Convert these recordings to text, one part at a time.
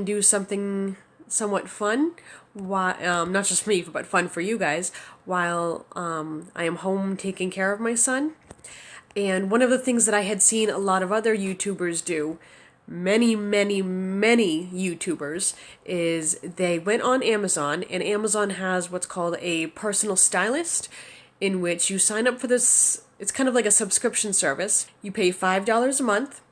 do something somewhat fun, while, not just me, but fun for you guys, while I am home taking care of my son. And one of the things that I had seen a lot of other YouTubers do, many YouTubers, is they went on Amazon, and Amazon has what's called a personal stylist, in which you sign up for this. It's kind of like a subscription service. You pay $5 a month,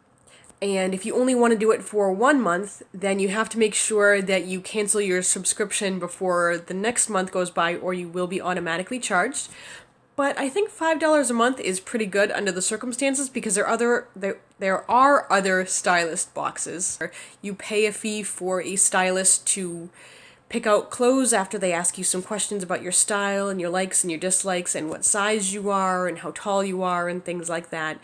and if you only want to do it for 1 month, then you have to make sure that you cancel your subscription before the next month goes by, or you will be automatically charged. But I think $5 a month is pretty good under the circumstances, because there are other stylist boxes. You pay a fee for a stylist to pick out clothes after they ask you some questions about your style and your likes and your dislikes and what size you are and how tall you are and things like that.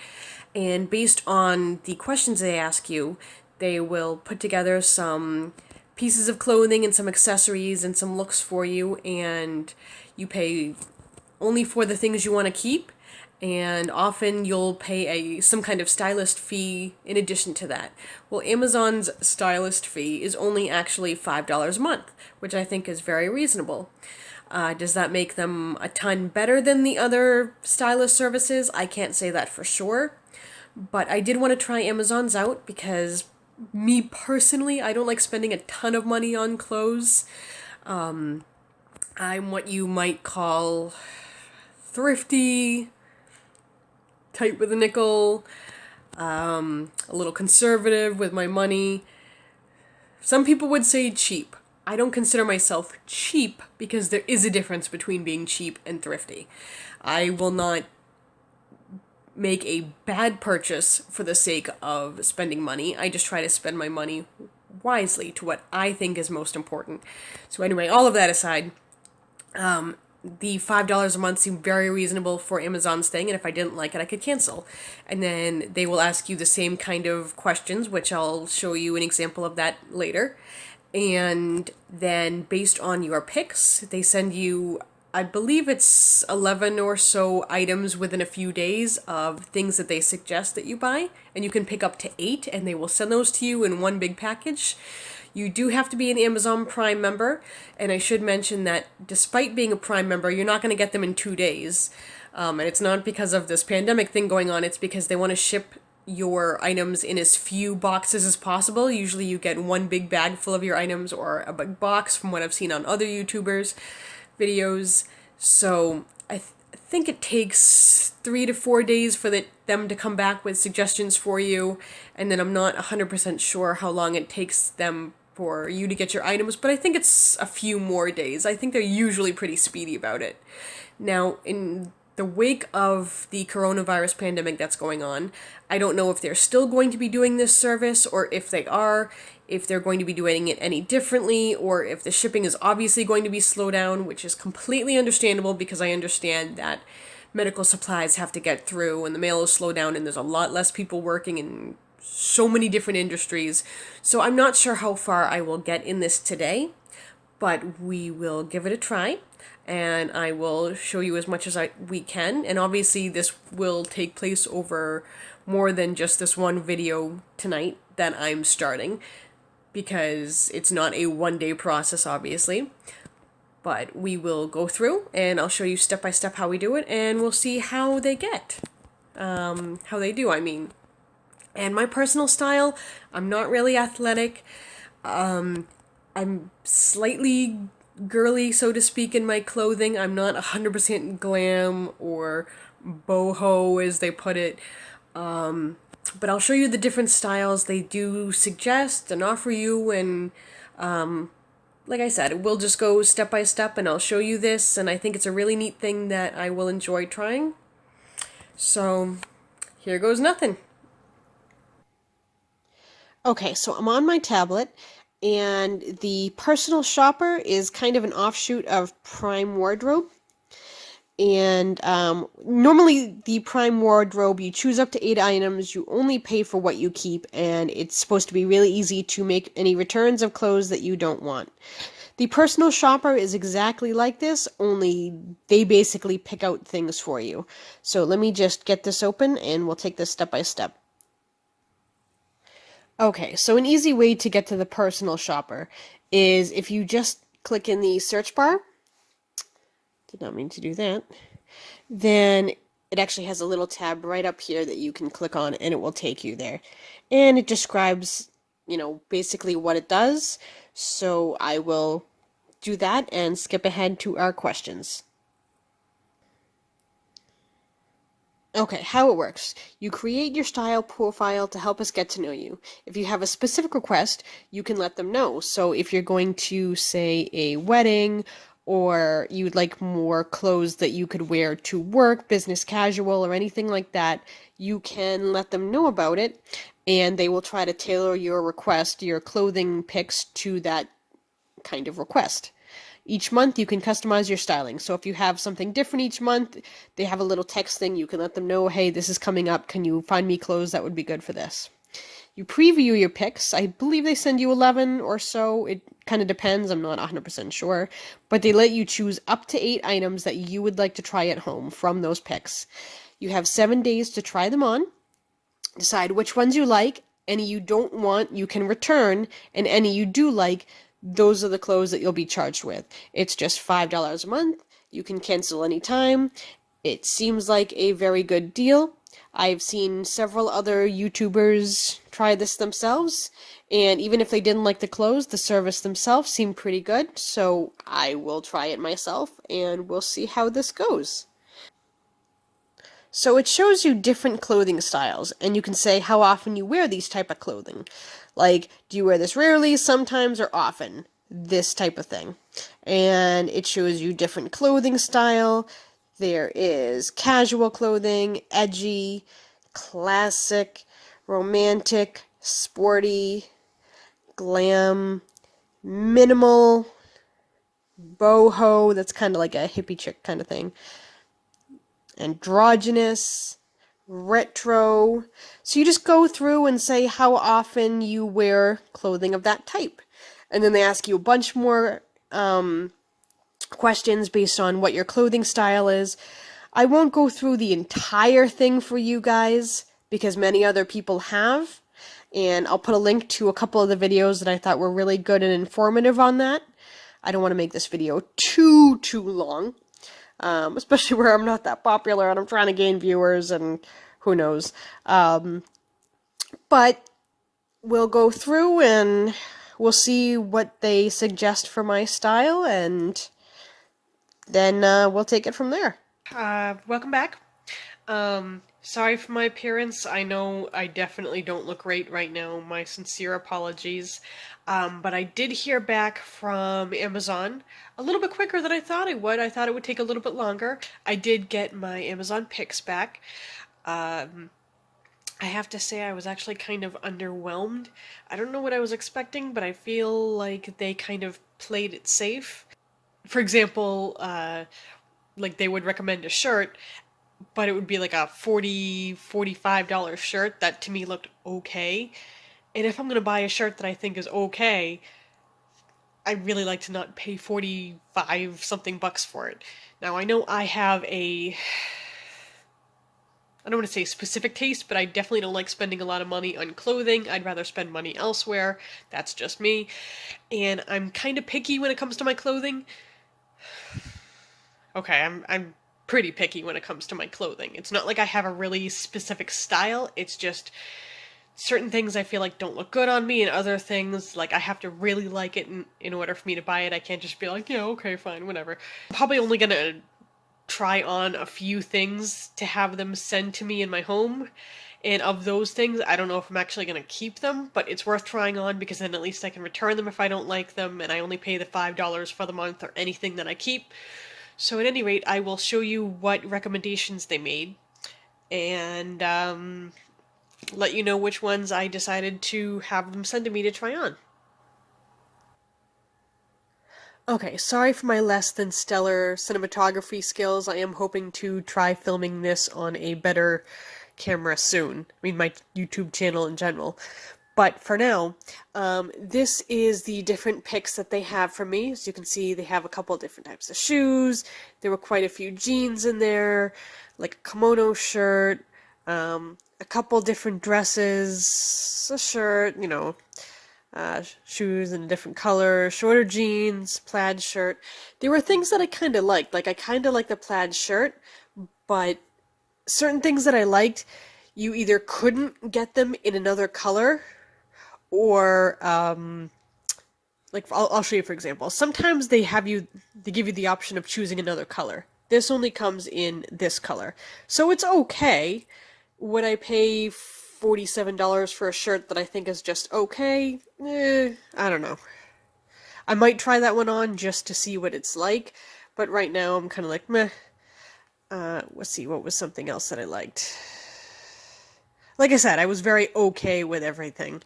And based on the questions they ask you, they will put together some pieces of clothing and some accessories and some looks for you, and you pay only for the things you want to keep, and often you'll pay some kind of stylist fee in addition to that. Well, Amazon's stylist fee is only actually $5 a month, which I think is very reasonable. Does that make them a ton better than the other stylist services? I can't say that for sure, but I did want to try Amazon's out because me personally, I don't like spending a ton of money on clothes. I'm what you might call thrifty, tight with a nickel, a little conservative with my money. Some people would say cheap. I don't consider myself cheap because there is a difference between being cheap and thrifty. I will not make a bad purchase for the sake of spending money. I just try to spend my money wisely to what I think is most important. So anyway, all of that aside, the $5 a month seemed very reasonable for Amazon's thing, and if I didn't like it, I could cancel. And then they will ask you the same kind of questions, which I'll show you an example of that later. And then based on your picks, they send you, I believe it's 11 or so items within a few days of things that they suggest that you buy, and you can pick up to 8, and they will send those to you in one big package. You do have to be an Amazon Prime member, and I should mention that despite being a Prime member, you're not going to get them in 2 days. And it's not because of this pandemic thing going on, it's because they want to ship your items in as few boxes as possible. Usually you get one big bag full of your items, or a big box from what I've seen on other YouTubers' videos. So I think it takes 3 to 4 days for them to come back with suggestions for you, and then I'm not 100% sure how long it takes them for you to get your items, but I think it's a few more days. I think they're usually pretty speedy about it. Now, in the wake of the coronavirus pandemic that's going on, I don't know if they're still going to be doing this service, or if they are, if they're going to be doing it any differently, or if the shipping is obviously going to be slowed down, which is completely understandable because I understand that medical supplies have to get through and the mail is slowed down and there's a lot less people working in so many different industries. So I'm not sure how far I will get in this today, but we will give it a try, and I will show you as much as we can. And obviously this will take place over more than just this one video tonight that I'm starting, because it's not a one-day process, obviously. But we will go through, and I'll show you step by step how we do it, and we'll see how they get. How they do, I mean. And my personal style, I'm not really athletic. I'm slightly girly, so to speak, in my clothing. I'm not 100% glam or boho, as they put it. But I'll show you the different styles they do suggest and offer you, and like I said, we'll just go step by step, and I'll show you this, and I think it's a really neat thing that I will enjoy trying. So, here goes nothing. Okay, so I'm on my tablet, and the personal shopper is kind of an offshoot of Prime Wardrobe. And normally the Prime Wardrobe, you choose up to 8 items, you only pay for what you keep, and it's supposed to be really easy to make any returns of clothes that you don't want. The personal shopper is exactly like this, only they basically pick out things for you. So let me just get this open, and we'll take this step by step. Okay, so an easy way to get to the personal shopper is if you just click in the search bar, did not mean to do that, then it actually has a little tab right up here that you can click on and it will take you there. And it describes, basically what it does. So I will do that and skip ahead to our questions. Okay, how it works. You create your style profile to help us get to know you. If you have a specific request, you can let them know. So if you're going to, say, a wedding, or you'd like more clothes that you could wear to work, business casual, or anything like that, you can let them know about it, and they will try to tailor your request, your clothing picks, to that kind of request. Each month you can customize your styling. So if you have something different each month, they have a little text thing. You can let them know, hey, this is coming up. Can you find me clothes that would be good for this? You preview your picks. I believe they send you 11 or so. It kind of depends. I'm not 100% sure. But they let you choose up to 8 items that you would like to try at home from those picks. You have 7 days to try them on. Decide which ones you like. Any you don't want, you can return. And any you do like, those are the clothes that you'll be charged with. It's just $5 a month. You can cancel anytime. It seems like a very good deal. I've seen several other YouTubers try this themselves, and even if they didn't like the clothes, the service themselves seemed pretty good, so I will try it myself, and we'll see how this goes. So it shows you different clothing styles, and you can say how often you wear these type of clothing. Like, do you wear this rarely, sometimes, or often? This type of thing. And it shows you different clothing style. There is casual clothing, edgy, classic, romantic, sporty, glam, minimal, boho, that's kind of like a hippie chick kind of thing, androgynous, retro. So you just go through and say how often you wear clothing of that type. And then they ask you a bunch more questions based on what your clothing style is. I won't go through the entire thing for you guys because many other people have. And I'll put a link to a couple of the videos that I thought were really good and informative on that. I don't want to make this video too long. Especially where I'm not that popular and I'm trying to gain viewers and who knows. But we'll go through and we'll see what they suggest for my style, and then we'll take it from there. Welcome back. Sorry for my appearance. I know I definitely don't look great right now. My sincere apologies. But I did hear back from Amazon a little bit quicker than I thought it would. I thought it would take a little bit longer. I did get my Amazon picks back. I have to say I was actually kind of underwhelmed. I don't know what I was expecting, but I feel like they kind of played it safe. For example, like they would recommend a shirt, but it would be like a $45 shirt that to me looked okay. And if I'm going to buy a shirt that I think is okay, I'd really like to not pay 45 something bucks for it. Now, I know I have I don't want to say specific taste, but I definitely don't like spending a lot of money on clothing. I'd rather spend money elsewhere. That's just me. And I'm kind of picky when it comes to my clothing. Okay, I'm pretty picky when it comes to my clothing. It's not like I have a really specific style. It's just certain things I feel like don't look good on me, and other things, like, I have to really like it in order for me to buy it. I can't just be like, yeah, okay, fine, whatever. I'm probably only gonna try on a few things to have them send to me in my home, and of those things, I don't know if I'm actually gonna keep them, but it's worth trying on because then at least I can return them if I don't like them, and I only pay the $5 for the month or anything that I keep. So at any rate, I will show you what recommendations they made, and let you know which ones I decided to have them send to me to try on. Okay, sorry for my less than stellar cinematography skills. I am hoping to try filming this on a better camera soon. I mean, my YouTube channel in general. But for now, this is the different picks that they have for me. As you can see, they have a couple of different types of shoes. There were quite a few jeans in there, like a kimono shirt, A couple different dresses, a shirt, you know, shoes in a different color, shorter jeans, plaid shirt. There were things that I kind of liked. Like, I kind of liked the plaid shirt, but certain things that I liked, you either couldn't get them in another color, or, like, I'll show you for example. Sometimes they give you the option of choosing another color. This only comes in this color. So it's okay. Would I pay $47 for a shirt that I think is just okay? I don't know. I might try that one on just to see what it's like, but right now I'm kind of like, meh. Let's see, what was something else that I liked? Like I said, I was very okay with everything.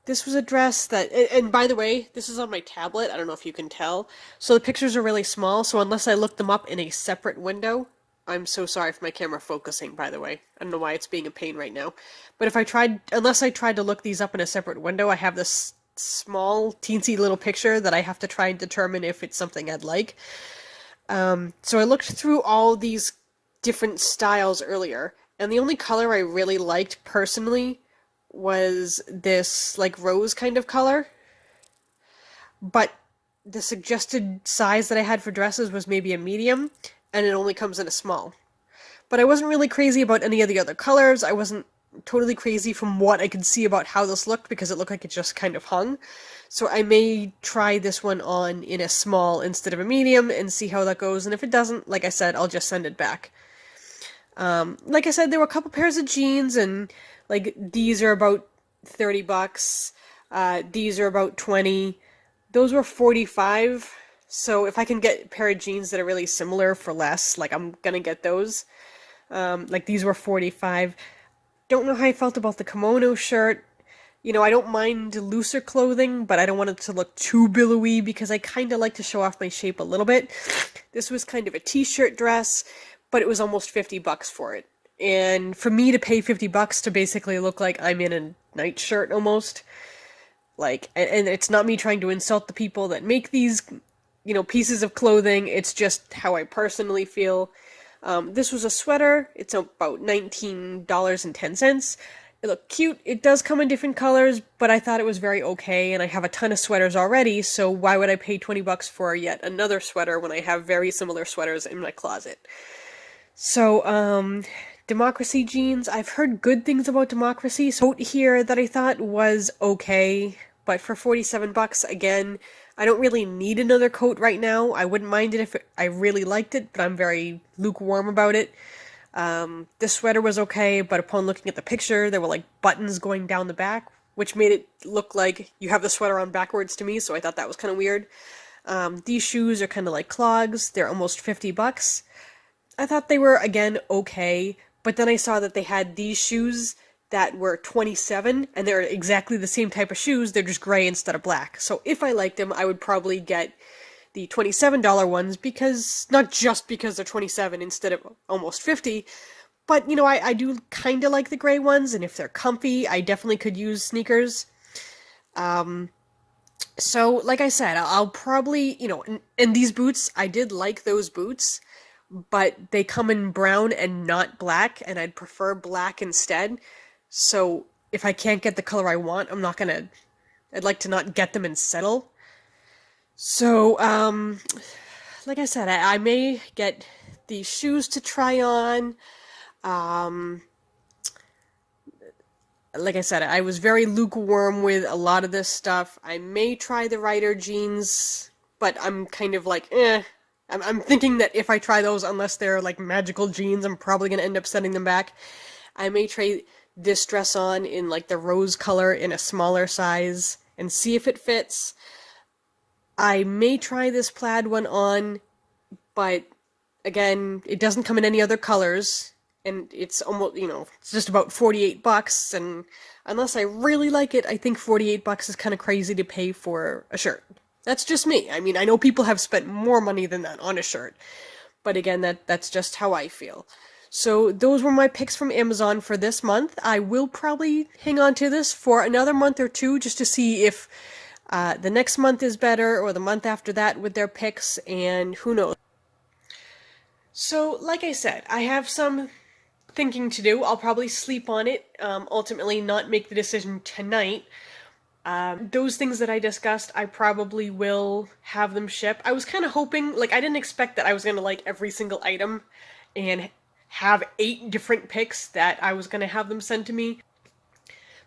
This was a dress that, and by the way, this is on my tablet. I don't know if you can tell. So the pictures are really small, so unless I look them up in a separate window, I'm so sorry for my camera focusing, by the way. I don't know why it's being a pain right now. But unless I tried to look these up in a separate window, I have this small, teensy little picture that I have to try and determine if it's something I'd like. So I looked through all these different styles earlier, and the only color I really liked personally was this, like, rose kind of color. But the suggested size that I had for dresses was maybe a medium, and it only comes in a small. But I wasn't really crazy about any of the other colors. I wasn't totally crazy from what I could see about how this looked, because it looked like it just kind of hung. So I may try this one on in a small instead of a medium and see how that goes. And if it doesn't, like I said, I'll just send it back. Like I said, there were a couple pairs of jeans, and like these are about $30. These are about 20. Those were 45. So if I can get a pair of jeans that are really similar for less, like, I'm gonna get those. Like, these were 45. Don't know how I felt about the kimono shirt. You know, I don't mind looser clothing, but I don't want it to look too billowy because I kind of like to show off my shape a little bit. This was kind of a t-shirt dress, but it was almost $50 for it. And for me to pay $50 to basically look like I'm in a nightshirt almost, like, and it's not me trying to insult the people that make these, you know, pieces of clothing. It's just how I personally feel. This was a sweater. It's about $19.10. It looked cute. It does come in different colors, but I thought it was very okay, and I have a ton of sweaters already, so why would I pay $20 for yet another sweater when I have very similar sweaters in my closet? So, Democracy jeans. I've heard good things about Democracy. So here that I thought was okay, but for $47, again, I don't really need another coat right now. I wouldn't mind it if I really liked it, but I'm very lukewarm about it. This sweater was okay, but upon looking at the picture, there were like buttons going down the back, which made it look like you have the sweater on backwards to me, so I thought that was kind of weird. These shoes are kind of like clogs. They're almost $50. I thought they were, again, okay, but then I saw that they had these shoes that were $27, and they're exactly the same type of shoes, they're just gray instead of black. So if I liked them, I would probably get the $27 ones, because, not just because they're 27 instead of almost 50, but, you know, I do kind of like the gray ones, and if they're comfy, I definitely could use sneakers. So, like I said, I'll probably, you know, and these boots, I did like those boots, but they come in brown and not black, and I'd prefer black instead. So if I can't get the color I want, I'd like to not get them and settle. So, like I said, I may get these shoes to try on. Like I said, I was very lukewarm with a lot of this stuff. I may try the Rider jeans, but I'm kind of like, eh. I'm thinking that if I try those, unless they're like magical jeans, I'm probably going to end up sending them back. I may try this dress on in like the rose color in a smaller size and see if it fits. I may try this plaid one on, but again, it doesn't come in any other colors, and it's almost, you know, it's just about $48, and unless I really like it, I think $48 is kind of crazy to pay for a shirt. That's just me. I mean, I know people have spent more money than that on a shirt, but again, that's just how I feel. So those were my picks from Amazon for this month. I will probably hang on to this for another month or two just to see if the next month is better, or the month after that with their picks, and who knows. So, like I said, I have some thinking to do. I'll probably sleep on it, ultimately not make the decision tonight. Those things that I discussed, I probably will have them ship. I was kind of hoping, like, I didn't expect that I was going to like every single item and have 8 different picks that I was going to have them sent to me.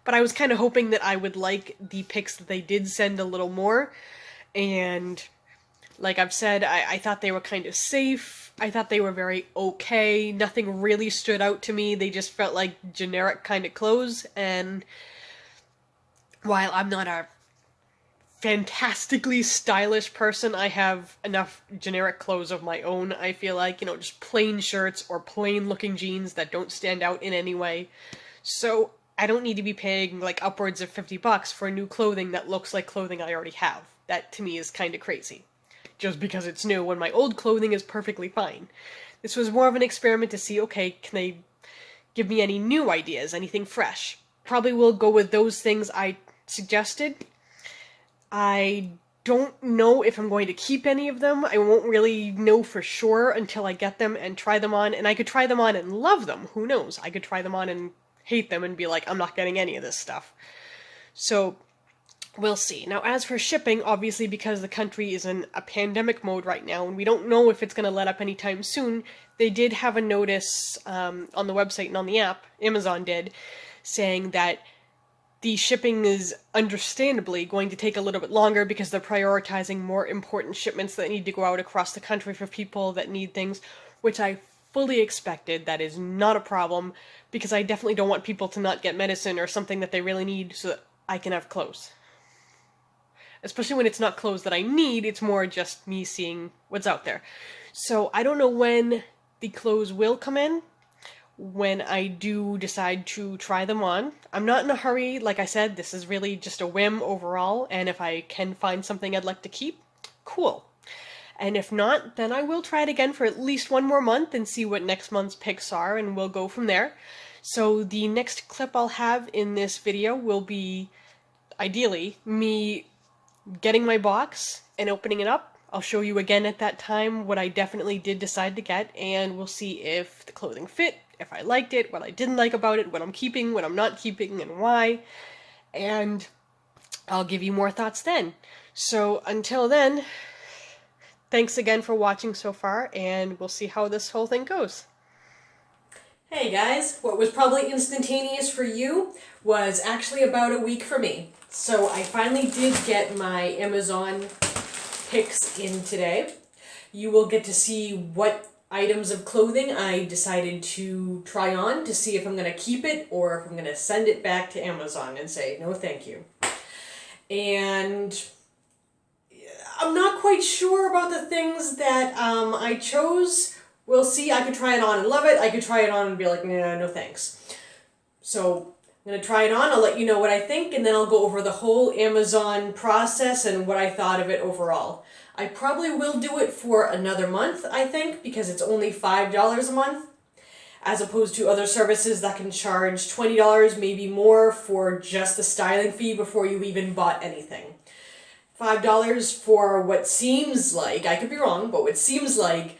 But I was kind of hoping that I would like the picks that they did send a little more. And like I've said, I thought they were kind of safe. I thought they were very okay. Nothing really stood out to me. They just felt like generic kind of clothes. And while I'm not a fantastically stylish person, I have enough generic clothes of my own, I feel like. You know, just plain shirts or plain looking jeans that don't stand out in any way. So I don't need to be paying like upwards of $50 for new clothing that looks like clothing I already have. That to me is kind of crazy. Just because it's new when my old clothing is perfectly fine. This was more of an experiment to see, okay, can they give me any new ideas, anything fresh? Probably will go with those things I suggested. I don't know if I'm going to keep any of them. I won't really know for sure until I get them and try them on. And I could try them on and love them. Who knows? I could try them on and hate them and be like, I'm not getting any of this stuff. So we'll see. Now, as for shipping, obviously because the country is in a pandemic mode right now, and we don't know if it's going to let up anytime soon, they did have a notice on the website and on the app, Amazon did, saying that the shipping is understandably going to take a little bit longer because they're prioritizing more important shipments that need to go out across the country for people that need things, which I fully expected. That is not a problem, because I definitely don't want people to not get medicine or something that they really need so that I can have clothes. Especially when it's not clothes that I need, it's more just me seeing what's out there. So I don't know when the clothes will come in, when I do decide to try them on. I'm not in a hurry. Like I said, this is really just a whim overall, and if I can find something I'd like to keep, cool. And if not, then I will try it again for at least one more month and see what next month's picks are, and we'll go from there. So the next clip I'll have in this video will be, ideally, me getting my box and opening it up. I'll show you again at that time what I definitely did decide to get, and we'll see if the clothing fit, if I liked it, what I didn't like about it, what I'm keeping, what I'm not keeping, and why. And I'll give you more thoughts then. So until then, thanks again for watching so far, and we'll see how this whole thing goes. Hey guys, what was probably instantaneous for you was actually about a week for me. So I finally did get my Amazon picks in today. You will get to see what items of clothing I decided to try on to see if I'm going to keep it or if I'm going to send it back to Amazon and say no thank you. And I'm not quite sure about the things that I chose. We'll see. I could try it on and love it. I could try it on and be like, nah, no thanks. So I'm going to try it on. I'll let you know what I think, and then I'll go over the whole Amazon process and what I thought of it overall. I probably will do it for another month, I think, because it's only $5 a month, as opposed to other services that can charge $20, maybe more, for just the styling fee before you even bought anything. $5 for what seems like, I could be wrong, but what seems like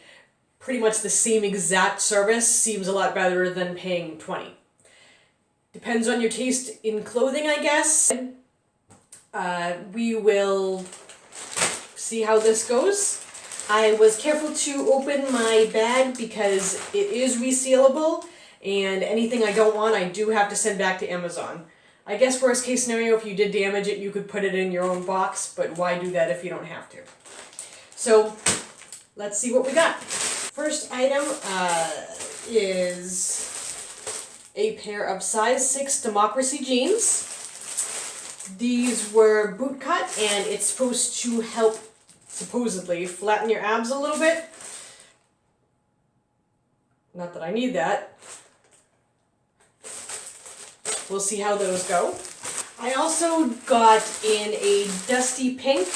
pretty much the same exact service seems a lot better than paying $20. Depends on your taste in clothing, I guess. We will see how this goes. I was careful to open my bag because it is resealable, and anything I don't want I do have to send back to Amazon. I guess worst case scenario, if you did damage it, you could put it in your own box, but why do that if you don't have to? So let's see what we got. First item is a pair of size 6 Democracy jeans. These were boot cut, and it's supposed to help, supposedly, flatten your abs a little bit. Not that I need that. We'll see how those go. I also got in a dusty pink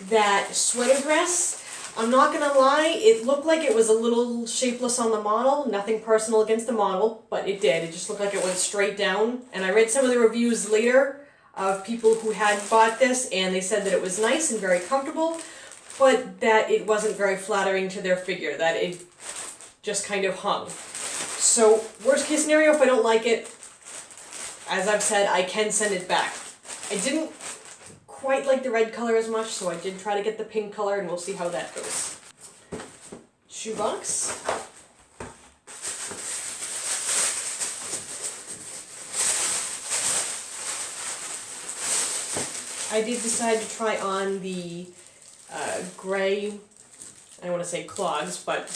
that sweater dress. I'm not gonna lie, it looked like it was a little shapeless on the model. Nothing personal against the model, but it did. It just looked like it went straight down. And I read some of the reviews later of people who had bought this, and they said that it was nice and very comfortable, but that it wasn't very flattering to their figure, that it just kind of hung. So, worst case scenario, if I don't like it, as I've said, I can send it back. I didn't quite like the red color as much, so I did try to get the pink color, and we'll see how that goes. Shoebox. I did decide to try on the gray, I don't want to say clogs, but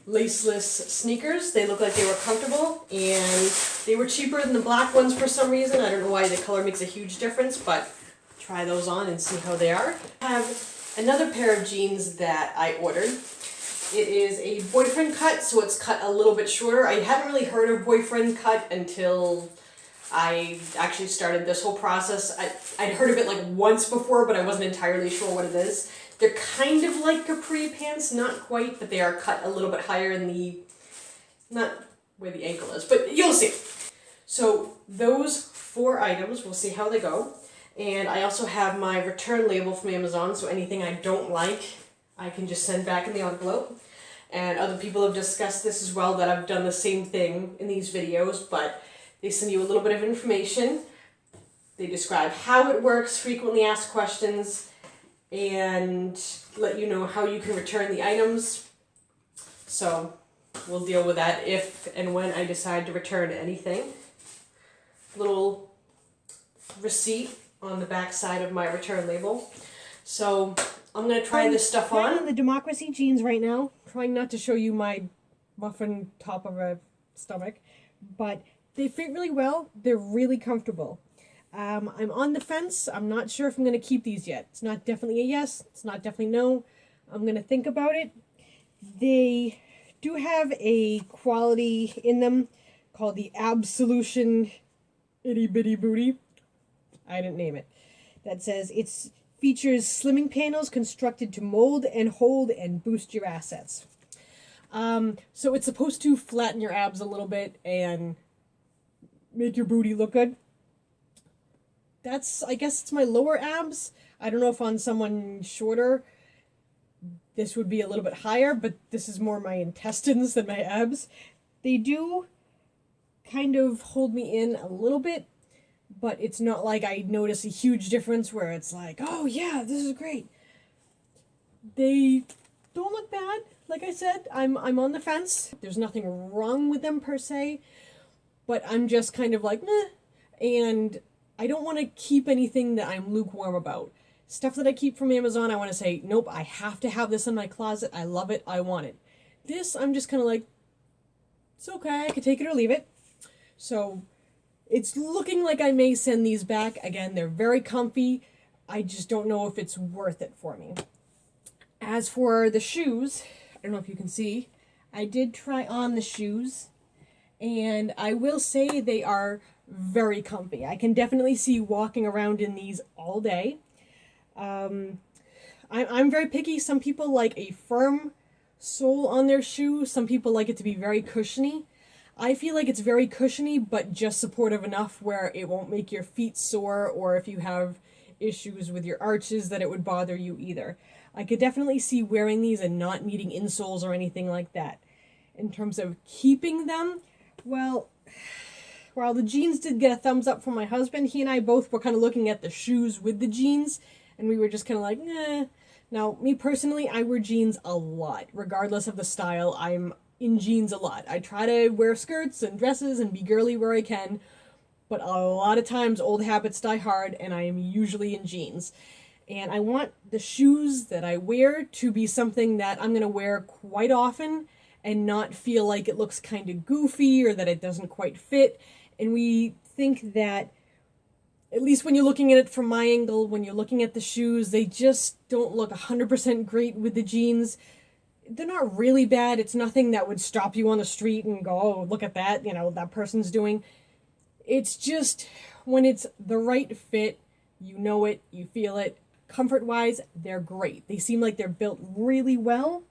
laceless sneakers. They look like they were comfortable, and they were cheaper than the black ones for some reason. I don't know why the color makes a huge difference, but try those on and see how they are. I have another pair of jeans that I ordered. It is a boyfriend cut, so it's cut a little bit shorter. I hadn't really heard of boyfriend cut until I actually started this whole process. I'd heard of it like once before, but I wasn't entirely sure what it is. They're kind of like capri pants, not quite, but they are cut a little bit higher in the, not where the ankle is, but you'll see. So those 4 items, we'll see how they go. And I also have my return label from Amazon, so anything I don't like, I can just send back in the envelope. And other people have discussed this as well, that I've done the same thing in these videos, but they send you a little bit of information. They describe how it works, frequently asked questions, and let you know how you can return the items. So we'll deal with that if and when I decide to return anything. Little receipt on the back side of my return label. So I'm going to try this stuff on. I'm the Democracy jeans right now, trying not to show you my muffin top of a stomach, but they fit really well. They're really comfortable. I'm on the fence. I'm not sure if I'm going to keep these yet. It's not definitely a yes. It's not definitely no. I'm going to think about it. They do have a quality in them called the Absolution Itty Bitty Booty. I didn't name it. That says it features slimming panels constructed to mold and hold and boost your assets. So it's supposed to flatten your abs a little bit and make your booty look good. I guess it's my lower abs. I don't know if on someone shorter this would be a little bit higher, but this is more my intestines than my abs. They do kind of hold me in a little bit, but it's not like I notice a huge difference where it's like, oh yeah, this is great. They don't look bad. Like I said, I'm on the fence. There's nothing wrong with them per se, but I'm just kind of like, meh. And I don't want to keep anything that I'm lukewarm about. Stuff that I keep from Amazon, I want to say, nope, I have to have this in my closet. I love it. I want it. This, I'm just kind of like, it's okay. I could take it or leave it. So it's looking like I may send these back. Again, they're very comfy. I just don't know if it's worth it for me. As for the shoes, I don't know if you can see, I did try on the shoes, and I will say they are very comfy. I can definitely see walking around in these all day. I'm very picky. Some people like a firm sole on their shoe. Some people like it to be very cushiony. I feel like it's very cushiony, but just supportive enough where it won't make your feet sore, or if you have issues with your arches that it would bother you either. I could definitely see wearing these and not needing insoles or anything like that. In terms of keeping them, well, while the jeans did get a thumbs up from my husband, he and I both were kind of looking at the shoes with the jeans, and we were just kind of like, nah. Now, me personally, I wear jeans a lot. Regardless of the style, I'm in jeans a lot. I try to wear skirts and dresses and be girly where I can, but a lot of times old habits die hard, and I am usually in jeans. And I want the shoes that I wear to be something that I'm going to wear quite often and not feel like it looks kind of goofy or that it doesn't quite fit. And we think that, at least when you're looking at it from my angle, when you're looking at the shoes, they just don't look 100% great with the jeans. They're not really bad. It's nothing that would stop you on the street and go, oh, look at that, that person's doing. It's just, when it's the right fit, you know it, you feel it. Comfort-wise, they're great. They seem like they're built really well.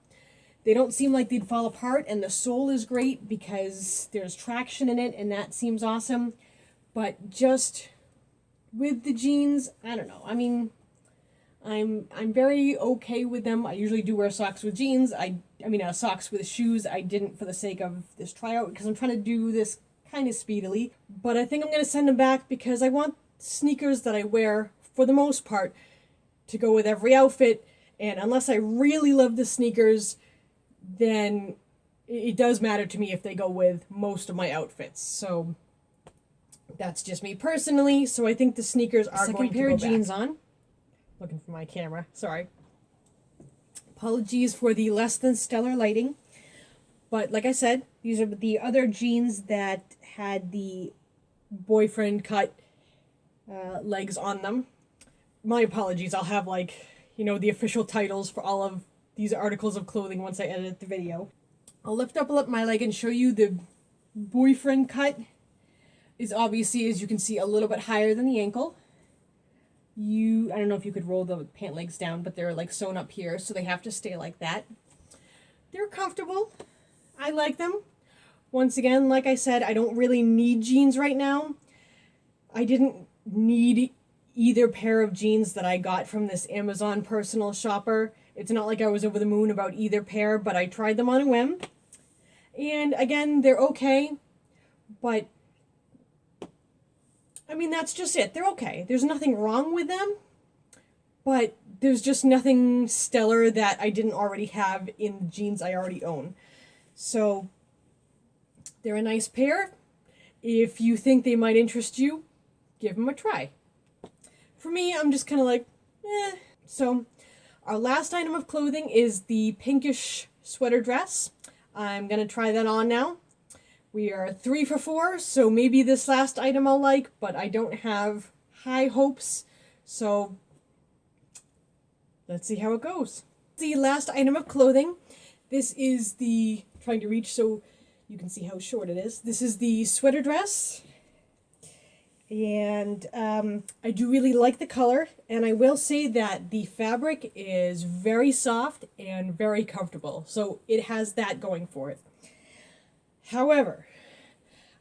They don't seem like they'd fall apart, and the sole is great because there's traction in it, and that seems awesome. But just with the jeans, I don't know. I mean, I'm very okay with them. I usually do wear socks with jeans. I socks with shoes. I didn't for the sake of this tryout because I'm trying to do this kind of speedily. But I think I'm going to send them back because I want sneakers that I wear, for the most part, to go with every outfit. And unless I really love the sneakers, then it does matter to me if they go with most of my outfits. So that's just me personally. So I think the sneakers are going to go back. Second pair of jeans on. Looking for my camera. Sorry. Apologies for the less than stellar lighting. But like I said, these are the other jeans that had the boyfriend cut legs on them. My apologies. I'll have the official titles for all of these articles of clothing once I edit the video. I'll lift up my leg and show you the boyfriend cut is obviously, as you can see, a little bit higher than the ankle. I don't know if you could roll the pant legs down, but they're sewn up here, so they have to stay like that. They're comfortable. I like them. Once again, like I said, I don't really need jeans right now. I didn't need either pair of jeans that I got from this Amazon personal shopper. It's not like I was over the moon about either pair, but I tried them on a whim. And again, they're okay, but that's just it. They're okay. There's nothing wrong with them, but there's just nothing stellar that I didn't already have in the jeans I already own. So they're a nice pair. If you think they might interest you, give them a try. For me, I'm just kind of eh. So our last item of clothing is the pinkish sweater dress. I'm going to try that on now. We are 3 for 4, so maybe this last item I'll like, but I don't have high hopes, so let's see how it goes. The last item of clothing, this is trying to reach so you can see how short it is. This is the sweater dress, and I do really like the color, and I will say that the fabric is very soft and very comfortable, so it has that going for it. However,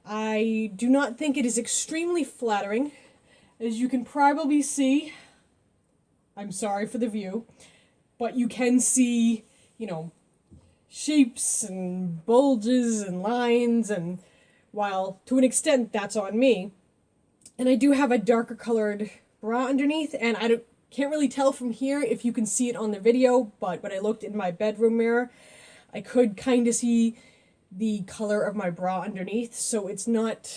I do not think it is extremely flattering. As you can probably see, I'm sorry for the view, but you can see, shapes and bulges and lines, and while to an extent that's on me, and I do have a darker colored bra underneath, and I can't really tell from here if you can see it on the video, but when I looked in my bedroom mirror, I could kind of see the color of my bra underneath. So it's not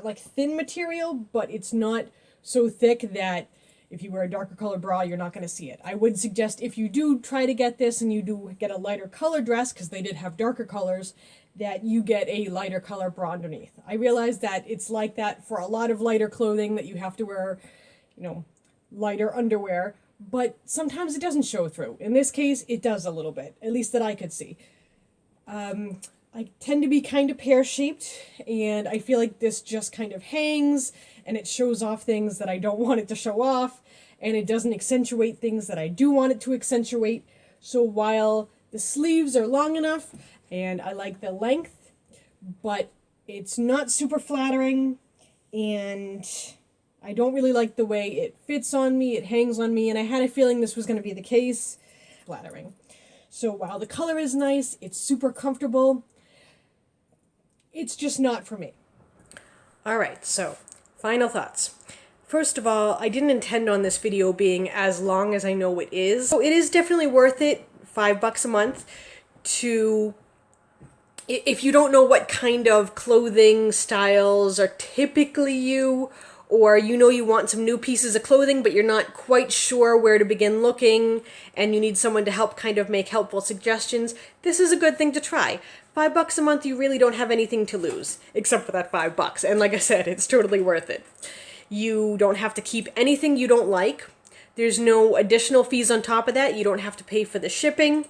like thin material, but it's not so thick that if you wear a darker color bra, you're not going to see it. I would suggest if you do try to get this and you do get a lighter color dress, because they did have darker colors, that you get a lighter color bra underneath. I realize that it's like that for a lot of lighter clothing, that you have to wear, lighter underwear, but sometimes it doesn't show through. In this case, it does a little bit, at least that I could see. I tend to be kind of pear-shaped, and I feel like this just kind of hangs, and it shows off things that I don't want it to show off, and it doesn't accentuate things that I do want it to accentuate. So while the sleeves are long enough, and I like the length, but it's not super flattering, and I don't really like the way it fits on me, it hangs on me, and I had a feeling this was going to be the case. Flattering. So while the color is nice, it's super comfortable, it's just not for me. Alright, so final thoughts. First of all, I didn't intend on this video being as long as I know it is. So it is definitely worth it, $5 a month, if you don't know what kind of clothing styles are typically you, or you want some new pieces of clothing but you're not quite sure where to begin looking and you need someone to help kind of make helpful suggestions, this is a good thing to try. $5 a month, you really don't have anything to lose except for that $5, and like I said, it's totally worth it. You don't have to keep anything you don't like. There's no additional fees on top of that. You don't have to pay for the shipping.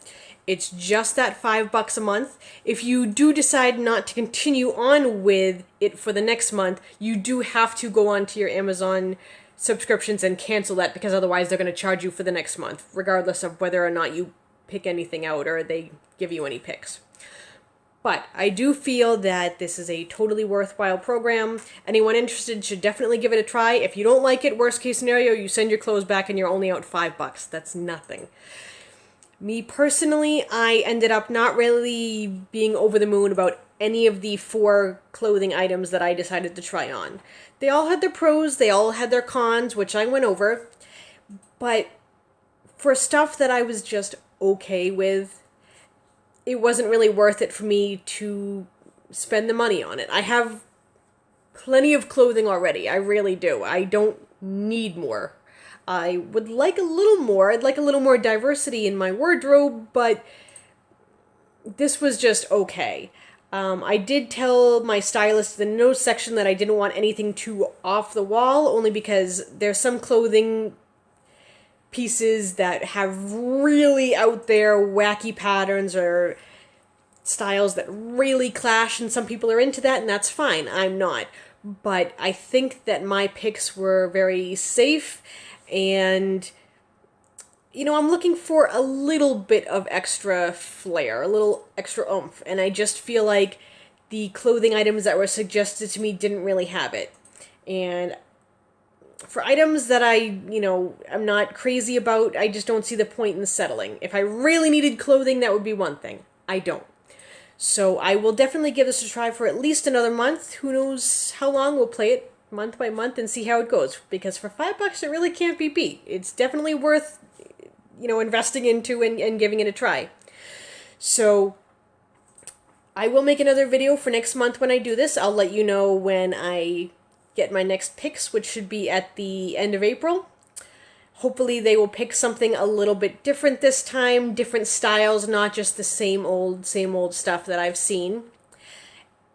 It's just that $5 a month. If you do decide not to continue on with it for the next month, you do have to go on to your Amazon subscriptions and cancel that, because otherwise they're going to charge you for the next month, regardless of whether or not you pick anything out or they give you any picks. But I do feel that this is a totally worthwhile program. Anyone interested should definitely give it a try. If you don't like it, worst case scenario, you send your clothes back and you're only out $5. That's nothing. Me personally, I ended up not really being over the moon about any of the 4 clothing items that I decided to try on. They all had their pros, they all had their cons, which I went over, but for stuff that I was just okay with, it wasn't really worth it for me to spend the money on it. I have plenty of clothing already, I really do. I don't need more. I would like a little more. I'd like a little more diversity in my wardrobe, but this was just okay. I did tell my stylist in the no section that I didn't want anything too off the wall, only because there's some clothing pieces that have really out there wacky patterns or styles that really clash, and some people are into that, and that's fine. I'm not. But I think that my picks were very safe, and I'm looking for a little bit of extra flair, a little extra oomph, and I just feel like the clothing items that were suggested to me didn't really have it. And for items that I'm not crazy about, I just don't see the point in settling. If I really needed clothing, that would be one thing. I don't. So I will definitely give this a try for at least another month. Who knows how long? We'll play it month by month and see how it goes. Because for $5, it really can't be beat. It's definitely worth, investing into and giving it a try. So I will make another video for next month when I do this. I'll let you know when I get my next picks, which should be at the end of April. Hopefully they will pick something a little bit different this time, different styles, not just the same old stuff that I've seen.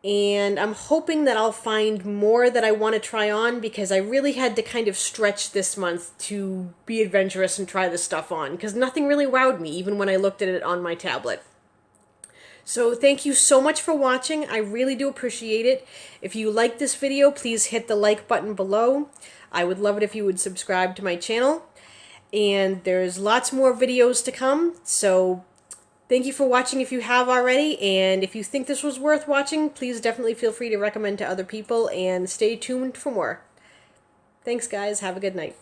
And I'm hoping that I'll find more that I want to try on, because I really had to kind of stretch this month to be adventurous and try this stuff on, because nothing really wowed me, even when I looked at it on my tablet. So thank you so much for watching. I really do appreciate it. If you like this video, please hit the like button below. I would love it if you would subscribe to my channel. And there's lots more videos to come, so thank you for watching if you have already, and if you think this was worth watching, please definitely feel free to recommend to other people, and stay tuned for more. Thanks guys, have a good night.